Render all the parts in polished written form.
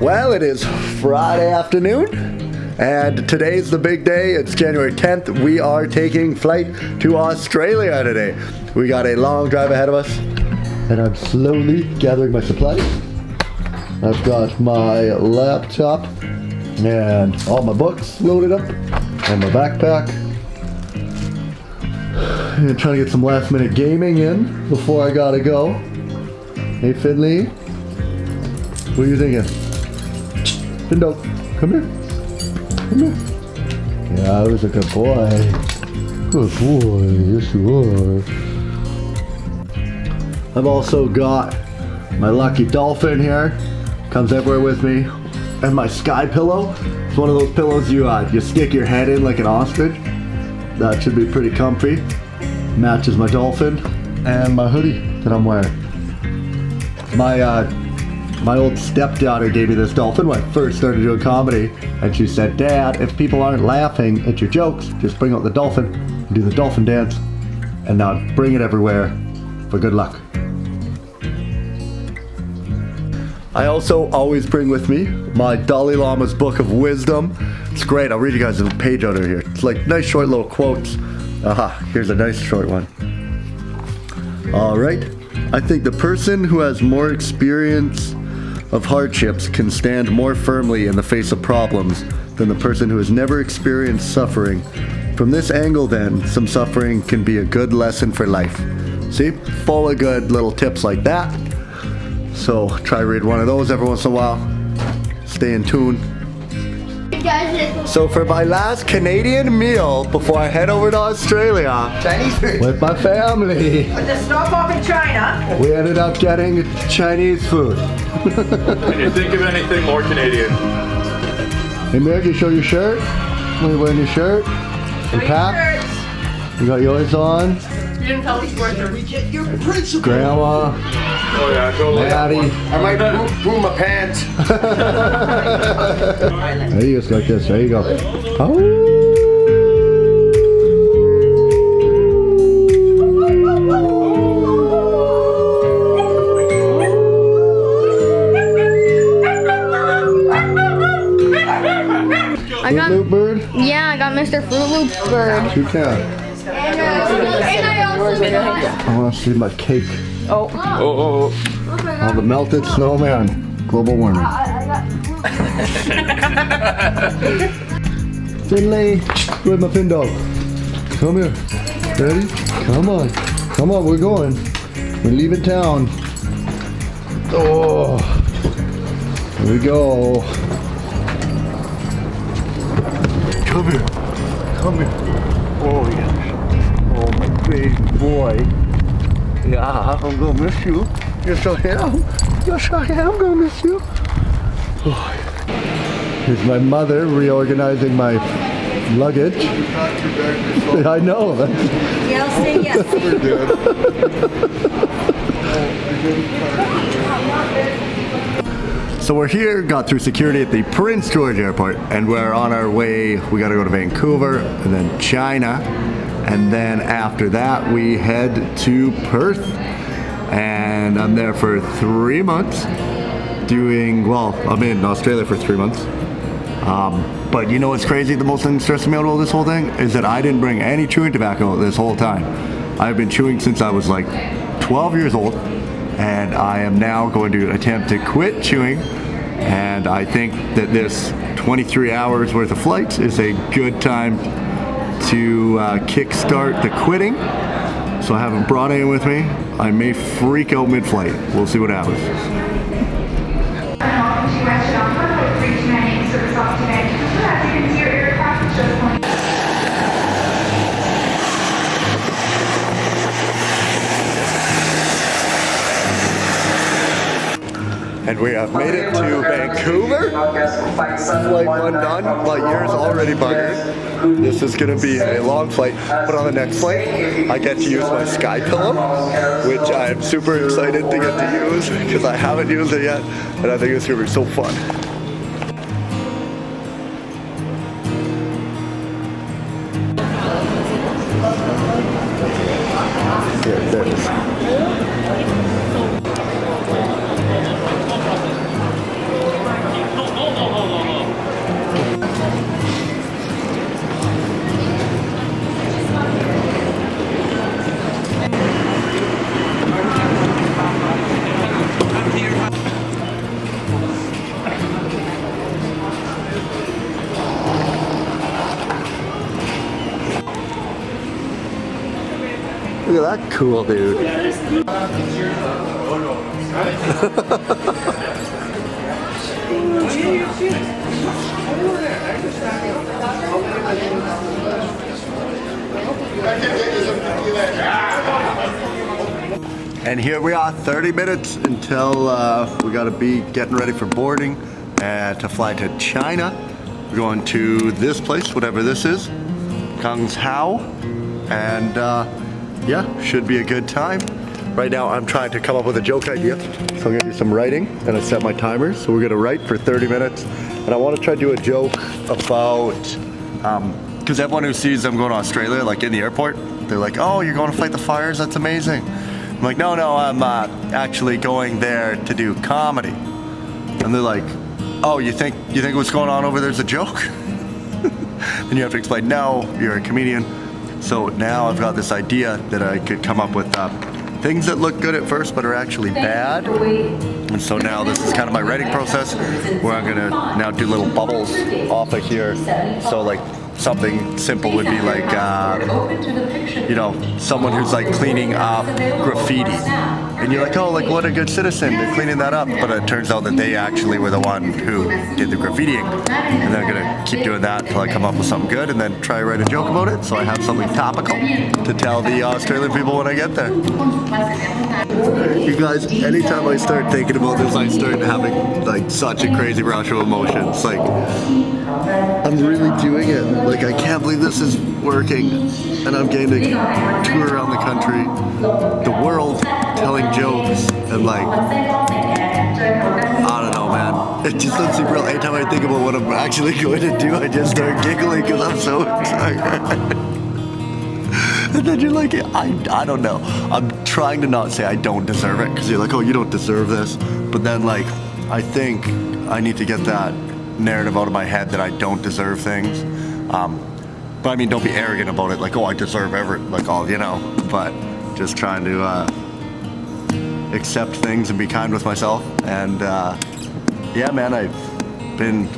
Well, it is Friday afternoon, and today's the big day. It's January 10th. We are taking flight to Australia today. We got a long drive ahead of us, and I'm slowly gathering my supplies. I've got my laptop and all my books loaded up, and my backpack. And trying to get some last minute gaming in before I gotta go. Hey Finley, what are you thinking? Findo, come here. Come here. Yeah, I was a good boy. Good boy, yes you are. I've also got my lucky dolphin here. Comes everywhere with me. And my sky pillow. It's one of those pillows you stick your head in like an ostrich. That should be pretty comfy. Matches my dolphin. And my hoodie that I'm wearing. My old stepdaughter gave me this dolphin when I first started doing comedy, and she said, "Dad, if people aren't laughing at your jokes, just bring out the dolphin and do the dolphin dance, and now bring it everywhere for good luck." I also always bring with me my Dalai Lama's Book of Wisdom. It's great. I'll read you guys a page out of here. It's like nice short little quotes. Here's a nice short one. All right. I think the person who has more experience of hardships can stand more firmly in the face of problems than the person who has never experienced suffering. From this angle then, some suffering can be a good lesson for life. See? Full of good little tips like that. So try read one of those every once in a while. Stay in tune. So for my last Canadian meal before I head over to Australia, Chinese food with my family, with the stop off in China, we ended up getting Chinese food. Can you think of anything more Canadian? Hey Meg, you show your shirt? Are you wearing your shirt? Your hat? You got yours on? You didn't tell me we get your principal. Grandma. Oh yeah, totally. Maddie. I might boom my pants. There you go, like this. There you go. Oh. I got Fruit Loop bird? Yeah, I got Mr. Fruit Loop bird. You can. And I also got I want to see my cake. Oh. Oh, the melted snowman. Global warming. Finley, where's my fin dog? Come here. Ready? Come on. Come on, we're going. We're leaving town. Oh. Here we go. Come here. Come here. Oh, yes. Oh, my baby boy. Yeah, I'm gonna miss you. Yes, I am. Yes, I am gonna miss you. Oh. Here's my mother reorganizing my luggage. I know. Yeah, I'll say yes. So we're here, got through security at the Prince George Airport, and we're on our way. We gotta go to Vancouver, and then China, and then after that we head to Perth. And I'm there for 3 months I'm in Australia for 3 months. But you know what's crazy? The most thing stressing me out about this whole thing is that I didn't bring any chewing tobacco this whole time. I've been chewing since I was like 12 years old, and I am now going to attempt to quit chewing. And I think that this 23 hours worth of flights is a good time to kickstart the quitting. So I haven't brought anyone with me. I may freak out mid-flight. We'll see what happens. And we have made it to Vancouver. Flight 1 done. My ear's already buggered. This is going to be a long flight. But on the next flight, I get to use my sky pillow, which I'm super excited to get to use because I haven't used it yet. And I think it's going to be so fun. There it is. Cool, dude. And here we are, 30 minutes until we gotta be getting ready for boarding and to fly to China. We're going to this place, whatever this is, Hao, and yeah, should be a good time. Right now I'm trying to come up with a joke idea, so I'm gonna do some writing, and I set my timer, so we're gonna write for 30 minutes, and I wanna try to do a joke about, because everyone who sees them going to Australia, like in the airport, they're like, oh, you're going to fight the fires, that's amazing. I'm like, no, I'm actually going there to do comedy. And they're like, oh, you think what's going on over there's a joke? And you have to explain, no, you're a comedian. So now I've got this idea that I could come up with things that look good at first but are actually bad. And so now this is kind of my writing process where I'm gonna now do little bubbles off of here. So like something simple would be like, you know, someone who's like cleaning up graffiti. And you're like, oh, like what a good citizen, they're cleaning that up. But it turns out that they actually were the one who did the graffitiing. And then I'm gonna keep doing that until I come up with something good and then try to write a joke about it. So I have something topical to tell the Australian people when I get there. You guys, anytime I start thinking about this, I start having like such a crazy rush of emotions. Like, I'm really doing it. Like, I can't believe this is working, and I'm getting to tour around the country, the world, telling jokes, and like, I don't know, man. It just doesn't seem real. Anytime I think about what I'm actually going to do, I just start giggling because I'm so excited. And then you're like, I don't know. I'm trying to not say I don't deserve it, because you're like, oh, you don't deserve this. But then like, I think I need to get that narrative out of my head that I don't deserve things. But I mean, don't be arrogant about it, like, oh, I deserve like all, you know, but just trying to accept things and be kind with myself. And yeah, man, I've been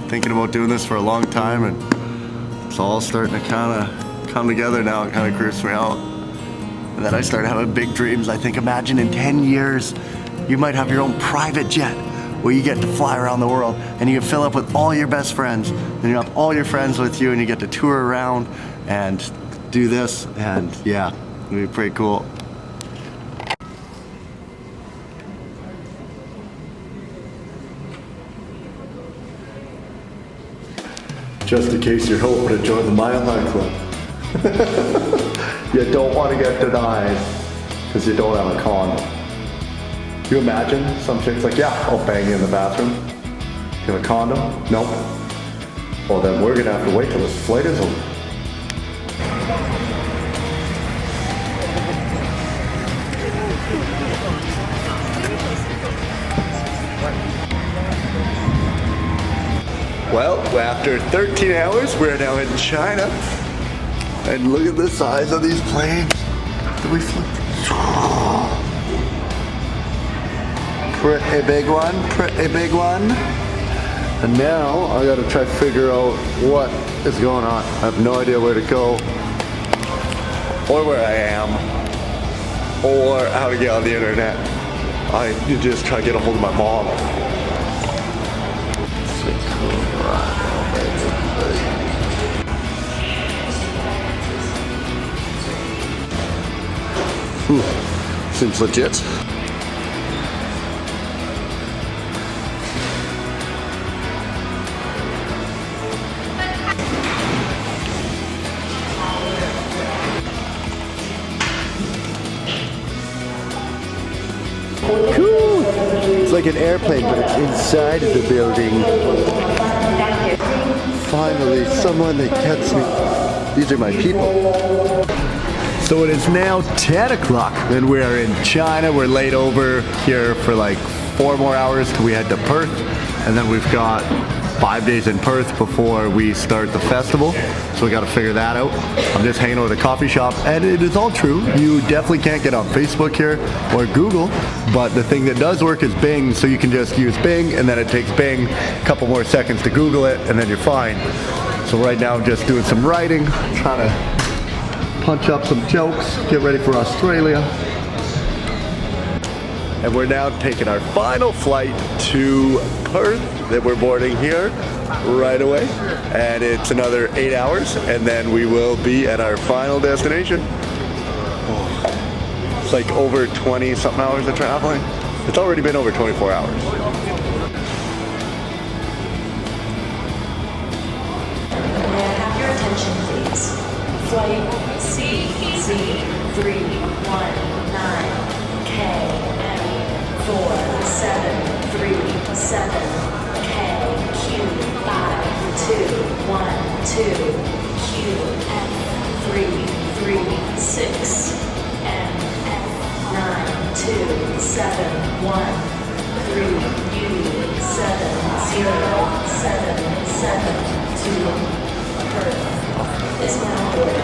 thinking about doing this for a long time, and it's all starting to kind of come together now. It kind of creeps me out. And then I started having big dreams. I think, imagine in 10 years, you might have your own private jet where you get to fly around the world and you can fill up with all your best friends, and you have all your friends with you, and you get to tour around and do this, and yeah, it'd be pretty cool. Just in case you're hoping to join the Mile High Club. You don't want to get denied because you don't have a condom. You imagine some chick's like, yeah, I'll bang you in the bathroom. You have a condom? Nope. Well, then we're gonna have to wait till this flight is over. Well, after 13 hours, we're now in China. And look at the size of these planes that we flew. Pretty big one, pretty big one. And now I gotta try to figure out what is going on. I have no idea where to go, or where I am, or how to get on the internet. I need to just try to get a hold of my mom. Seems legit. Cool! It's like an airplane, but it's inside of the building. Finally, someone that gets me. These are my people. So it is now 10 o'clock and we are in China. We're laid over here for like 4 more hours till we head to Perth. And then we've got 5 days in Perth before we start the festival. So we got to figure that out. I'm just hanging out at a coffee shop, and it is all true. You definitely can't get on Facebook here or Google, but the thing that does work is Bing. So you can just use Bing, and then it takes Bing a couple more seconds to Google it, and then you're fine. So right now I'm just doing some writing, trying to punch up some jokes, get ready for Australia. And we're now taking our final flight to Perth that we're boarding here right away. And it's another 8 hours, and then we will be at our final destination. Oh, it's like over 20 something hours of traveling. It's already been over 24 hours. Have your attention, please. Flight CZ312, MF472, Perth is now boarded.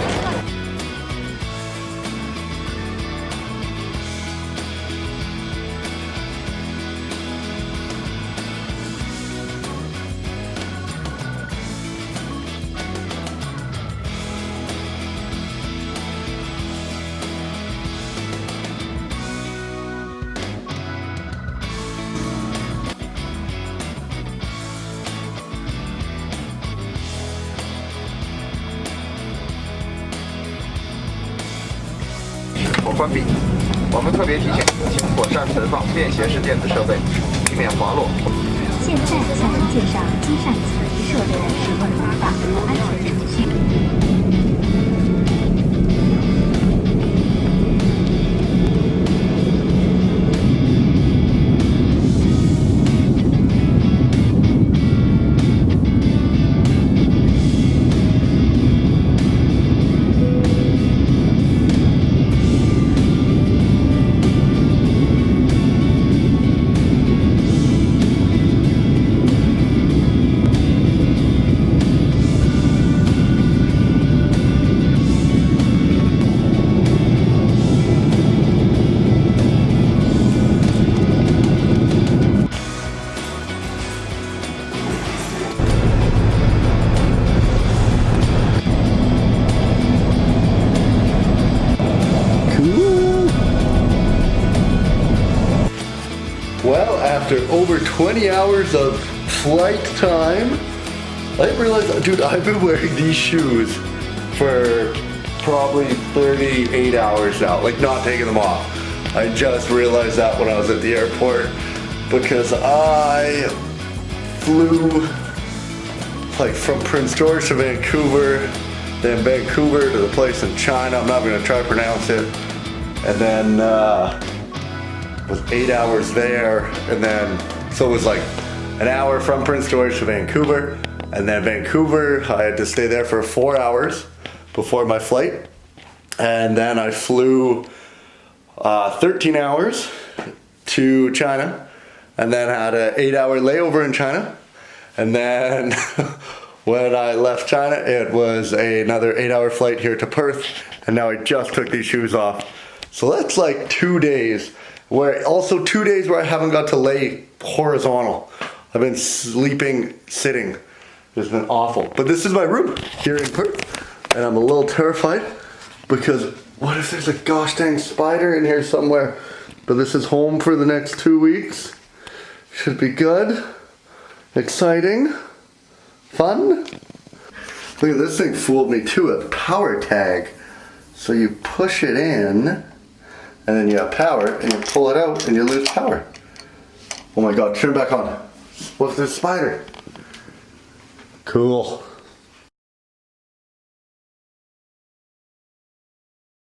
关闭。我们特别提醒，请妥善存放便携式电子设备，以免滑落。现在向您介绍机上紧急设备的使用方法和安全程序。Well, after over 20 hours of flight time, I didn't realize, dude, I've been wearing these shoes for probably 38 hours now, like not taking them off. I just realized that when I was at the airport because I flew like from Prince George to Vancouver, then Vancouver to the place in China. I'm not gonna try to pronounce it. And then was 8 hours there, and then so it was like an hour from Prince George to Vancouver, and then Vancouver I had to stay there for 4 hours before my flight, and then I flew 13 hours to China, and then had an 8-hour layover in China, and then when I left China it was another 8-hour flight here to Perth, and now I just took these shoes off. So that's like 2 days. Where also 2 days where I haven't got to lay horizontal. I've been sleeping sitting. It's been awful. But this is my room here in Perth, and I'm a little terrified because what if there's a gosh dang spider in here somewhere? But this is home for the next 2 weeks. Should be good, exciting, fun. Look at this thing, fooled me too. A power tag. So you push it in. And then you have power, and you pull it out, and you lose power. Oh my god, turn it back on. What's this spider? Cool.